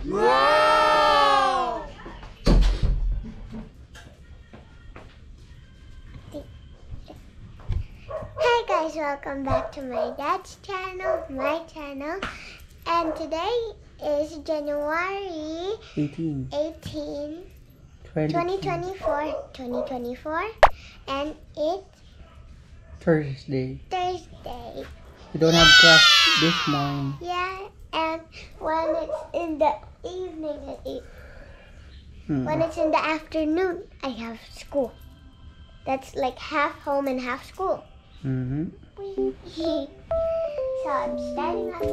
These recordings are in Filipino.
Wow! Hey guys, welcome back to my dad's channel, my channel, and today is January 18. 2024, and it's Thursday. Thursday. We don't have class this morning. Yeah, and when it's in the evening, when it's in the afternoon, I have school. That's like half home and half school. Mm-hmm. So I'm starting off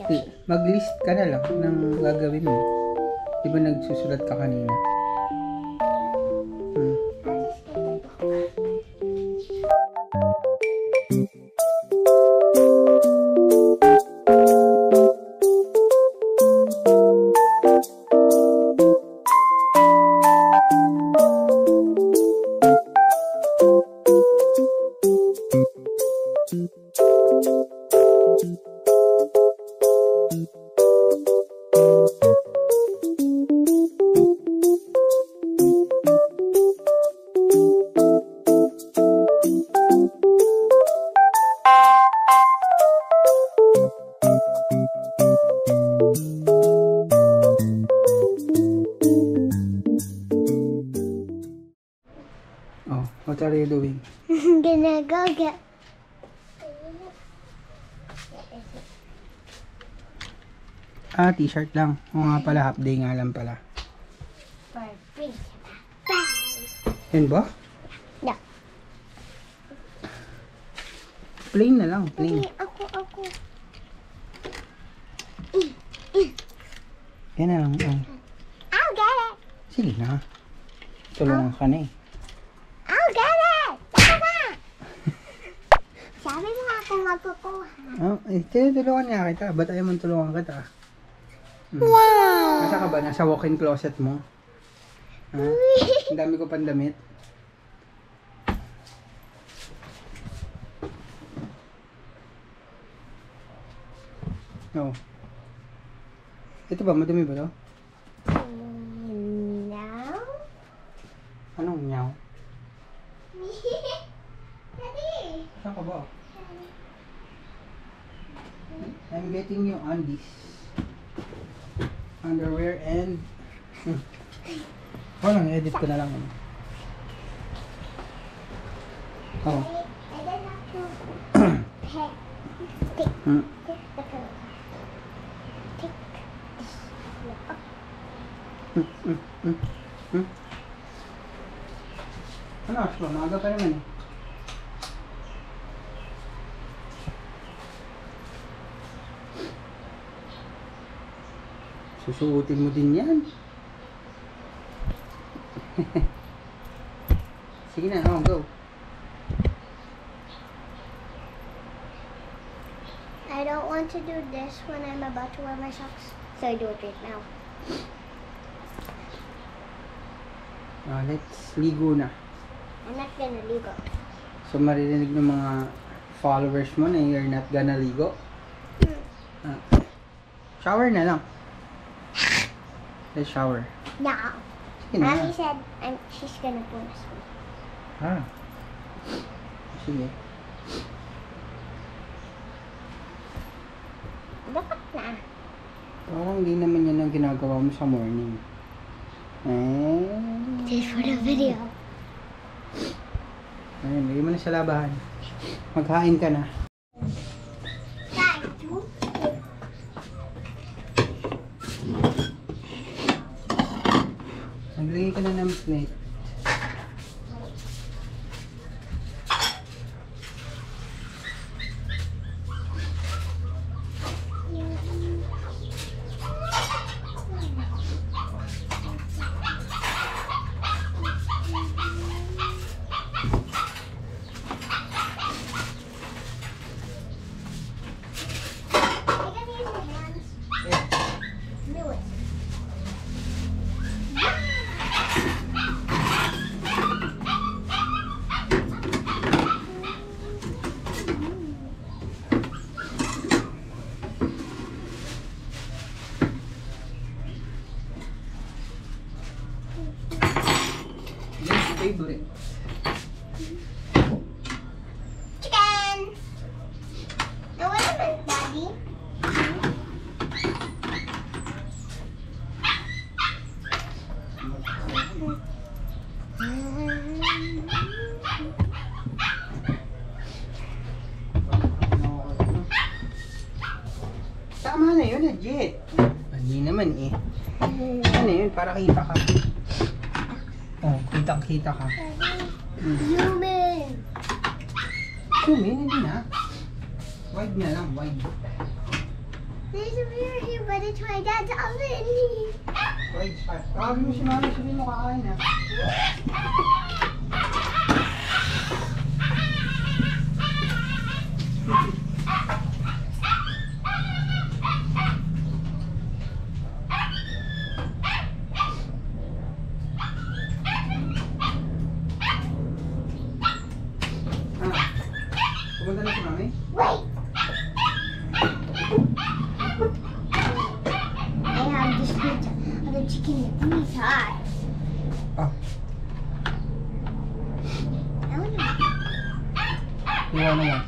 today. Mag-list ka na lang ng gagawin mo. Di ba nagsusulat ka kanina? I'll just get the book. Oh, what are you doing? I'm gonna go get. T-shirt lang. Oo nga pala, half day nga lang pala. Bye. Yun ba? No. Plain na lang, plain. Hindi, ako. Yan na lang. Oh. I'll get it. Sige na. Tulungan ka na eh. I'll get it. Saka na. Sabi mo ako magkukuha. Oh, tulungan nga kita. Ba't ayaw mong tulungan kita? Wow. Nasa ka ba? Nasa walk-in closet mo? Ha? Ang dami ko pang damit. Oh. Ito ba? Madumi ba to? Now? Anong nyaw? Daddy. Saan ka ba? I'm getting you undies. Underwear and... Oh, lang, edit ko na lang. Oh. I don't have to pick the pillow. Pick this pillow up. Ano, Ashlo? Maaga pa naman eh. Susuotin mo din yan. Sige na, go. I don't want to do this when I'm about to wear my socks, so I do it right now. Let's ligo na. I'm not gonna ligo. So maririnig ng mga followers mo na you're not gonna ligo. Shower na lang. Let's shower. No. Sige na. Mommy said she's gonna put us me. Sige. Dapat na. Parang hindi naman yan ang ginagawa mo sa morning. Just for the video. Ayun, lagay mo na sa labahan. Maghain ka na. Naglagay ka na ng plate. correct. Chicken! Now wait a minute, Daddy. Tama na yun, Jet. Mali naman eh. Ano yun, para kita ka. Oh, kitang-kita ka. Zoom in. Zoom in, hindi na. Wide na lang, wide. There's a mirror here, but it's my dad's oven. Wide pa. Tawagin mo si Mami, sabihin mo kakain ha. Pumunta na si Mami? Wait! I have this bit of the chicken inside. Ah, I want to. iwan na mo.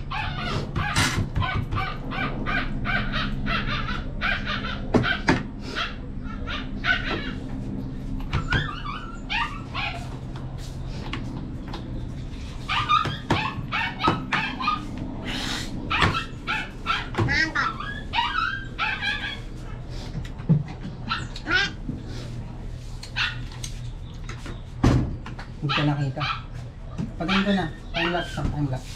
Hindi ka nakita. Pagin ko na. Time lapse lang, time lapse.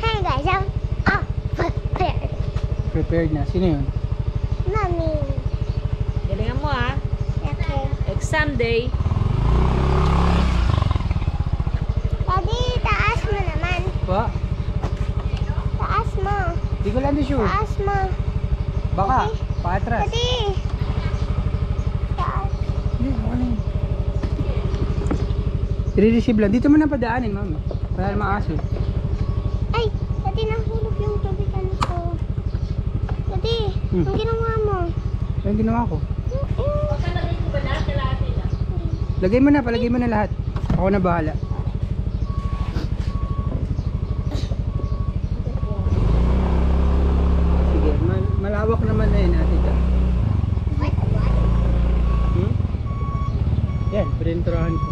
Hey guys, I'm all prepared. Prepared na. Sino yun? Mommy. Galingan mo ha. Okay. Exam day. Daddy, taas mo naman. Ba? Taas mo. Di ko lang di sure. Taas mo. Baka. Paatras. Daddy. Taas. Hindi, ako na yun. I-receive lang. Dito mo na padaanin, mama. Para maaso. Ay, Daddy, nahulog yung tubigan ko. Daddy, ang ginawa mo? Ano ginawa ko? Lagay mo na, palagay mo na lahat. Ako na bahala. Sige, malawak naman na yun natin ito. Yan, pininturahan ko.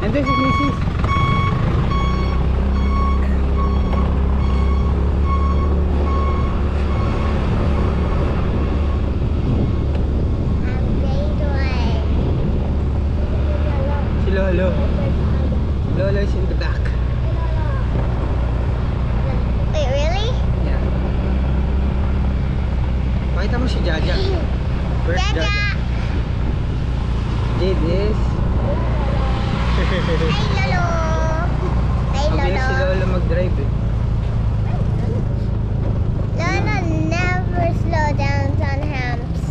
And this is Mrs. Si Lolo. Lolo is in the back. Wait, really? Yeah. Pakita mo si Jaja. Where's Jaja! Jaja? Jade is... Hey, Lolo! Hey, Mabilis si Lolo! Lolo mag-drive eh. Lolo never slow down on humps.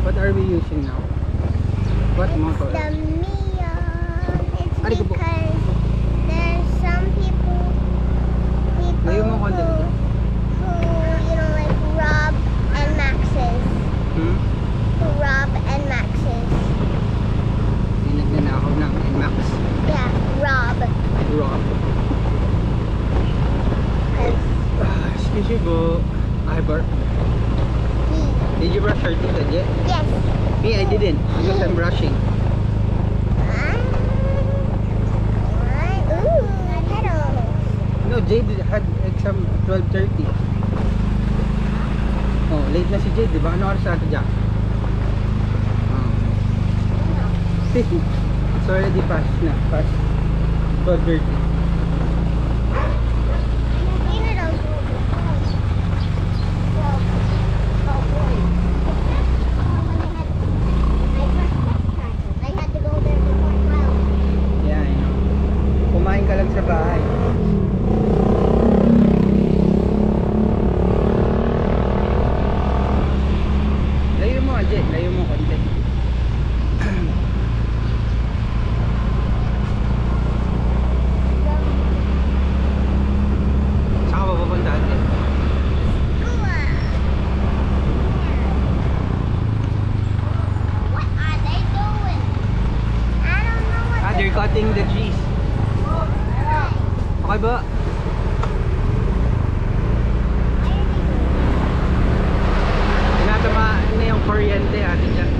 What are we using now? What motor? The Mia. It's Ari ko po. because there's some people Ngayon mo who, konti dito. who, like Rob and Max's. Yung nagnanakaw ng NMAX. Yeah, Rob. Rob. 'Cause Excuse me po. I burp. Did you brush your teeth yet? yes. Me, I didn't. Because I'm brushing. Ooh, petals. No, Jade had exam 12:30. Oh, late na si Jade, di ba? Ano oras natin dyan? Oh. It's already past na. Past 12:30. Yeah, I know. Kumain ka lang sa bahay. Layo mo, Jade. Layo mo konti. Saan ka ba pupunta, Jade? What are they doing? I don't know what Ah, they're cutting the trees. Okay ba? Tinatamaan na yung kuryente, ate dyan.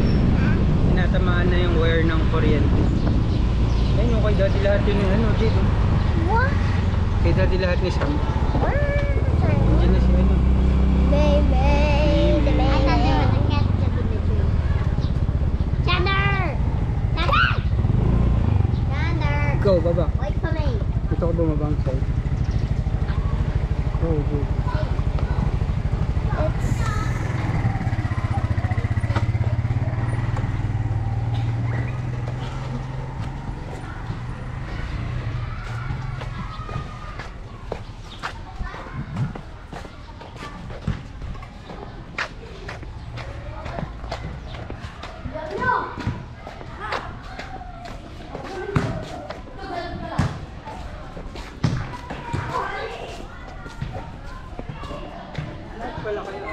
Tinatamaan na yung wire ng kuryente. Ayun yung kay daddy lahat yun yung ano, Jade. Oh. What? Kay daddy lahat ni Sam. What? Diyan na si ano. Baby. Baby. I thought they were the cats up in the tree. Chandler! Chandler! Chandler! Go, baba. Wait for me. Dito ko bumabang side. Go, go. It's... Wala kayo.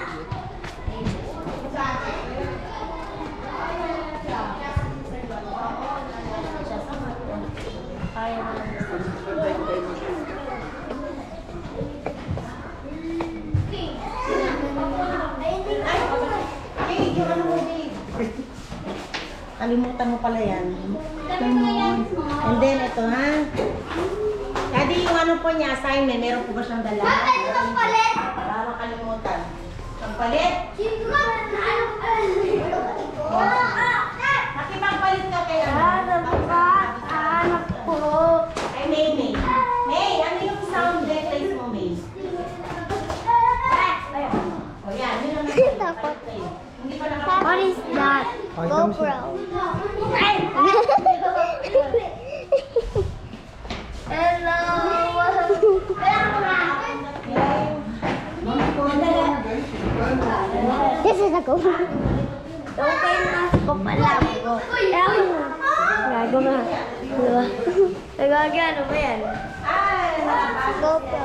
Kalimutan mo pala yan. And then, ito ha. Daddy, yung ano po niya, assignment, meron po ba siyang dala? Para makalimutan. Pagpalit? Nakipagpalit ka kaya. Ay, May. May, ano yung sound necklace mo, May? O yan, yun ang Takot. hindi pa nakapagpalit. What is that? Ay, GoPro. This is a GoPro. GoPro lang. Gago nga. Diba? Nagagano ba yan? GoPro.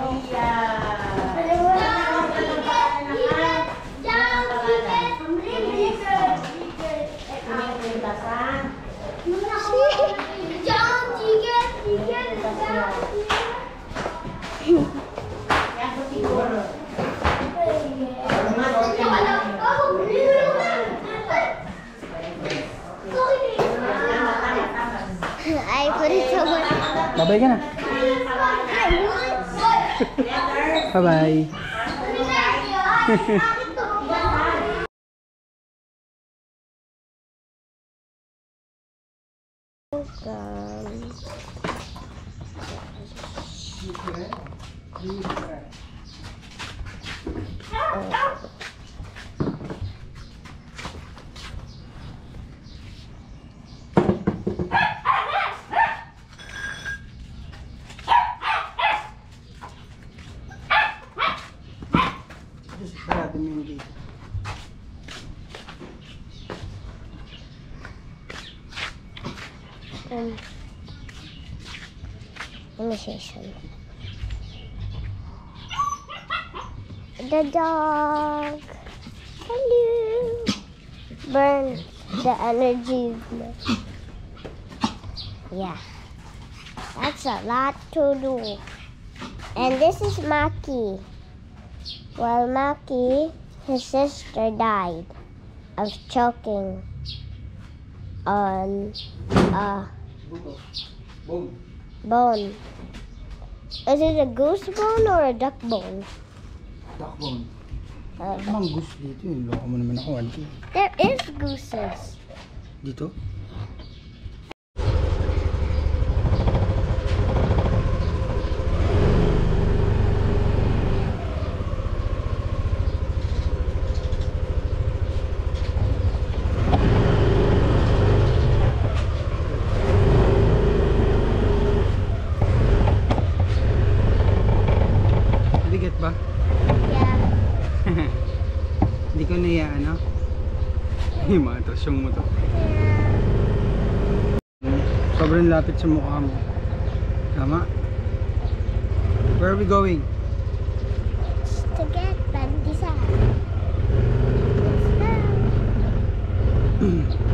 I put it somewhere. Babay ka na. Bye-bye. Sarado mo yung gate. Initiation. The dog. Hello. Burn. the energy. Yeah. That's a lot to do. And this is Maki. Well, Maki, his sister died of choking on a bone. Is it a goose bone or a duck bone? Duck bone. Mang goose dito yun. Loko mo naman ako, auntie. There is gooses. Dito? Bigat ba? Yeah. Hindi ko naiya, ano? Ay, matasyong mo to. Sobrang lapit sa mukha mo. Tama? Where are we going? Just to get Bandisa. Let's go.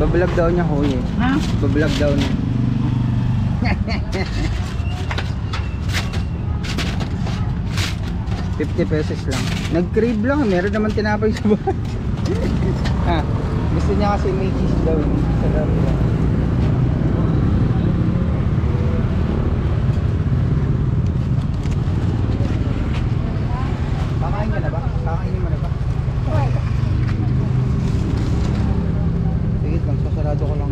Bablog daw niya, Hoy. Ha? Bablog daw niya. ₱50 lang. Nag-crave lang. Meron naman tinapay sa bahay. Ha? Gusto niya kasi may cheese daw. Sarap lang. Kakain ka na ba? Kakain mo na ba? Sige lang, sasarado ko lang.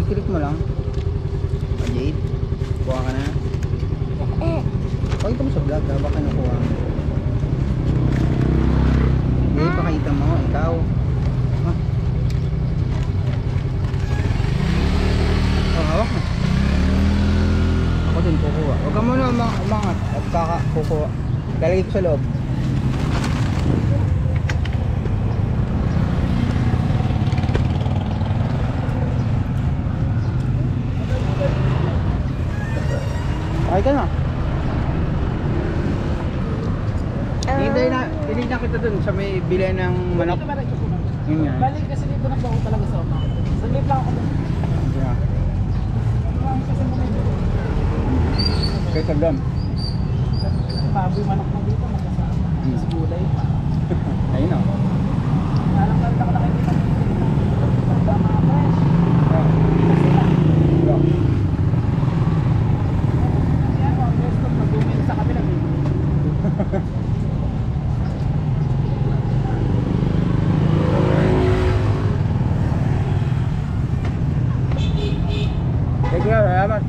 I-click mo lang. Jade, kuha ka na. Pakita mo sa vlog ha, baka nakuha. Hindi, pakita mo, ikaw. Oh, hawak na. mo na umangat at kukuha. Lalagay ko sa loob. Ay ka na. Hindi na kita dun sa may bilay ng manok. Yun nga. Balik kasi dito na ako talaga sa umang. Saglit lang ako dun. Yeah. Kaya sagam. Baboy manok na dito, magkasama. Sa gulay pa. Ayun o. Alam ka ako nakikita dito. Basta mga fresh. Go. Yan o, gusto mag-umin sa kabila. Thank you, salamat.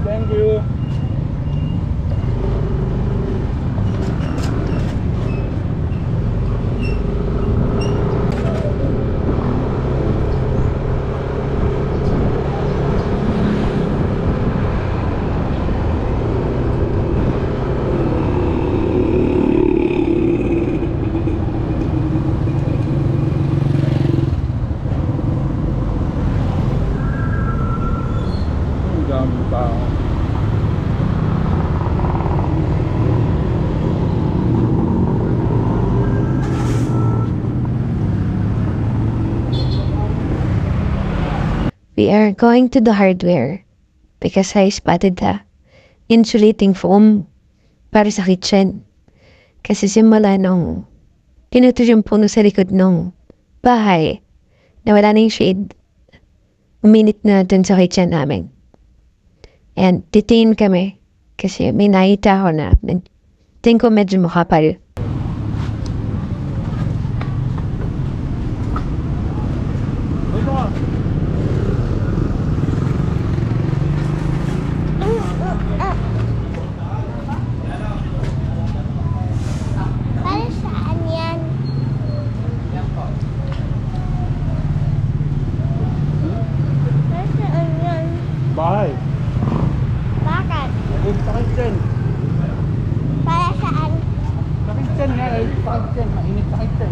Thank you. We are going to the hardware because I spotted the insulating foam para sa kitchen. Kasi simula nung kinuto yung puno sa likod ng bahay na wala na yung shade, uminit na dun sa kitchen namin. And detain kami kasi may nakita ako na tingin ko medyo makapal. Para saan yan? Para saan yan? Bahay. Bakit? Sa kitchen. Para saan? Sa kitchen nga. Sa kitchen. Mainit sa kitchen.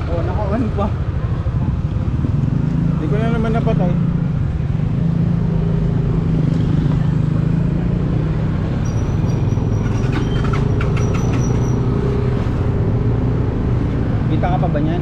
Oh, nakawan pa. Hindi ko na naman napatay. Kita ka pa ba niyan?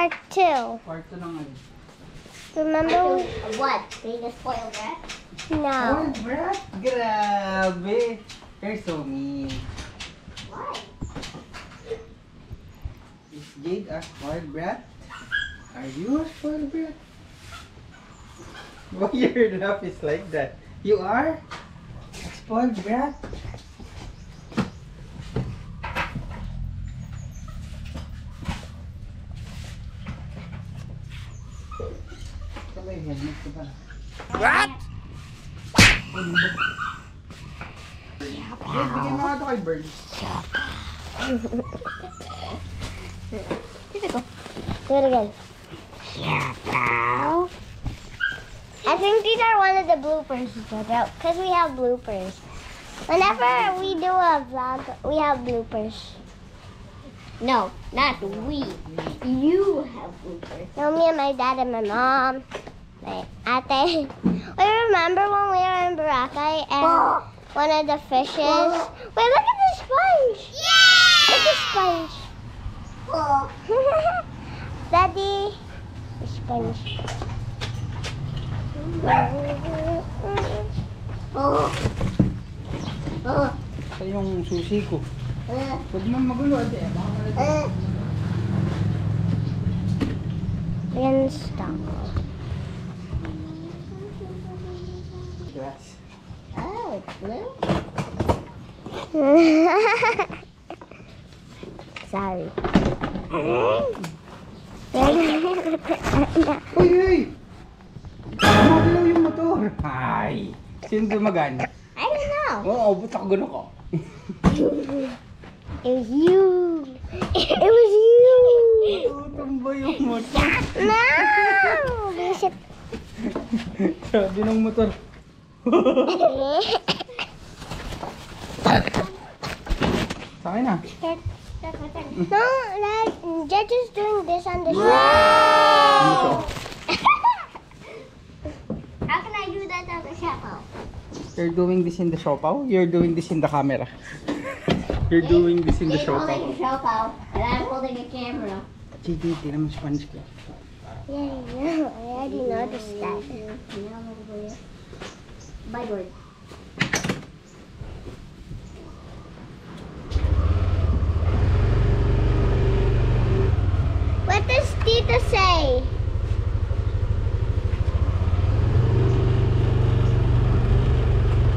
part 2. Part 2 ng ano? Remember? What? Being a spoiled brat? No. Spoiled brat? Grabe. You're so mean. Why? Is Jade a spoiled brat? Are you a spoiled brat? Why your laugh is like that? You are? A spoiled brat? Sabay, helmet ko pala. What? Jade, bigyan mo nga ito kay Bird. Do it again. I think these are one of the bloopers, because we have bloopers. Whenever we do a vlog, we have bloopers. No, not we. You have bloopers. No, me and my dad and my mom, my ate. I remember when we were in Boracay and one of the fishes. Wait, look at the sponge! Look at the sponge. Daddy, the sponge. Ito yung susi ko. Huwag mo magulo, ate. Baka malagay. And stop. Grass. Oh, it's blue? Sorry. Uy, uy! Magalaw yung motor. Ay! Sino dumagan? I don't know. Oo, ba't ako gano'n ko? It was you. It was you. Tumba yung motor. No. Bishop. Sabi ng motor. Sa akin na. No, like Judge is doing this on the show. Ano How can I do that on the chapel? You're doing this in the shopaw? You're doing this in the camera. You're doing this in the He's holding shopaw. a shopaw, and I'm holding a camera. Gigi, tinan mo sponge ko. Yeah, I know. I already noticed that. Bye, Lord. What does Tita say?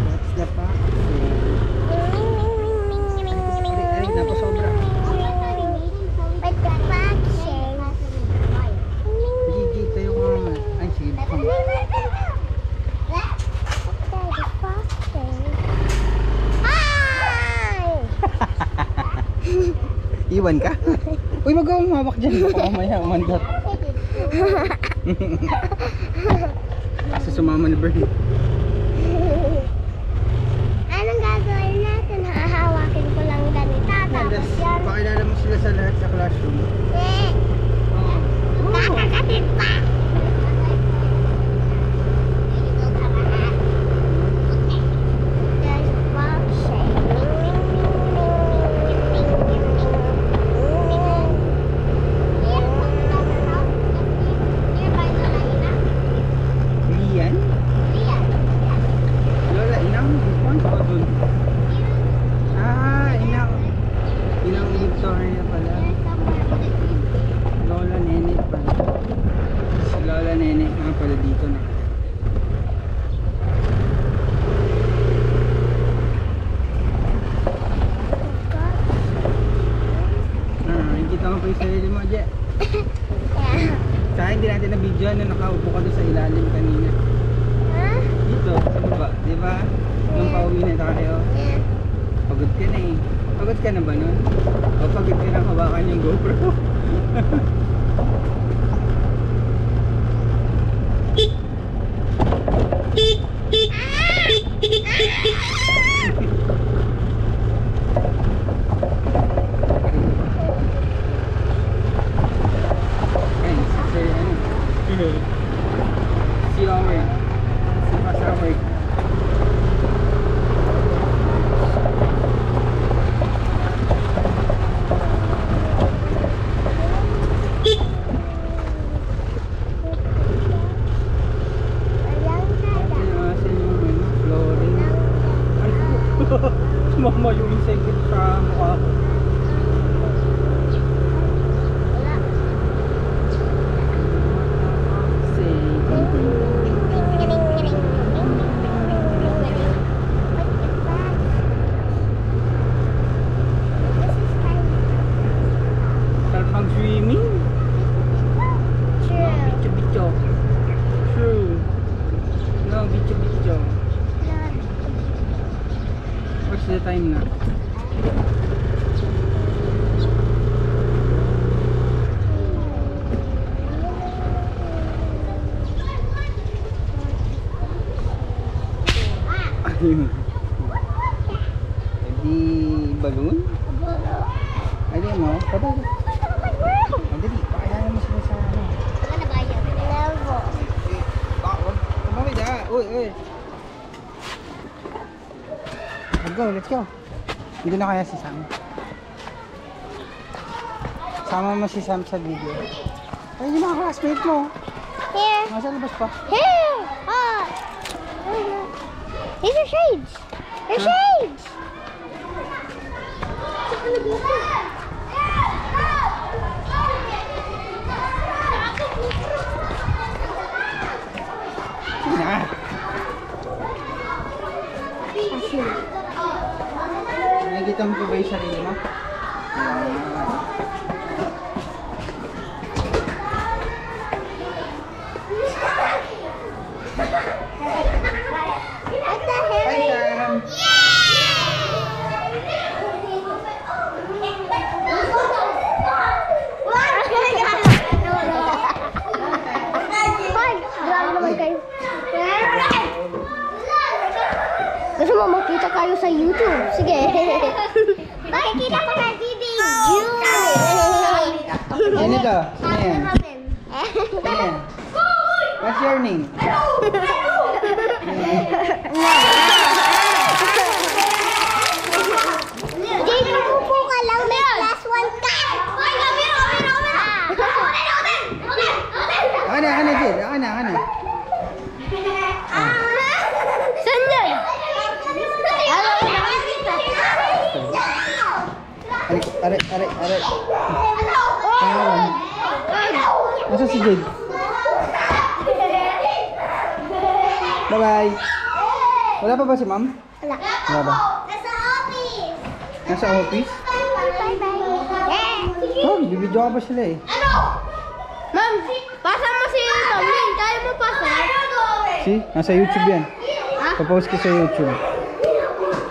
What's the pack? Ay, napasobra. What the fuck say? Gigi, tayo ko naman. Ay, sige. baka mo. What the fuck say? Hi! Iwan ka? Uy, magawang mawak dyan. Baka mamaya umandot. Kasi sumama ni Bernie. Anong gagawin natin? Hahawakin ko lang ganito. Tapos yan. Pakilala mo sila sa lahat sa classroom. Eh, kakakatid pa. There's a fox Lian? Lola, inang ipon ko dun. Ah, inang. Inang Victoria pala. Lola Nene pala. Si Lola Nene nga pala dito na. Nakikita mo pa yung sarili mo, Je. Yeah. Sa akin, hindi natin na-video na nakaupo ka doon sa ilalim kanina. Huh? Dito, sa baba, di ba? Nung pauwi na tayo. Yeah. Pagod ka na eh. Pagod ka na ba nun? O pagod ka na hawakan yung GoPro? Ayun, sir, ano? Si Owen. Si Pasaway. time na. Ayun. Hindi balloon? Ay, di mo. Patay. Ay, dali. Pakilala mo sila sa ano. I'm gonna buy you. Level. Bakit? Tumawid ah. Uy, uy. Let's go, let's go. Hindi na kaya si Sam. Sama mo si Sam sa video. Ay, yung mga classmate mo. Here. Nasa labas pa. Here. These are shades. They're shades. Sige na. Nakikita mo pa ba yung sarili mo? What the hell? Hi, Sam. Grabe naman kayo. Gusto mo makita kayo sa YouTube? Sige. Makikita ko sa video. Ano ito? Ano yan? Ano yan? What's your name? Jay, upo ka lang. May plus one ka. Ano, Jill? Ano? Saan yan? Aray. Pangalan. Nasa si Jill? Bye-bye. Wala pa ba si ma'am? Wala. Wala ba? Nasa office. Nasa office? Bye-bye. Oh, bibidyo ka pa sila eh. Ma'am, pasa mo si Tomlin. Kaya mo pasa? See? Nasa YouTube yan. Papost ko sa YouTube.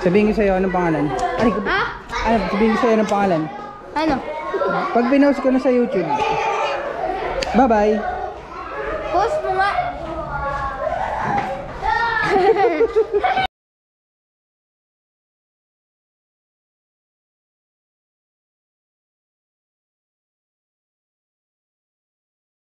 Sabihin ko sa'yo anong pangalan. Sabihin ko sa'yo anong pangalan. Ano? Pag pinost ko na sa YouTube. Bye-bye. Post mo nga.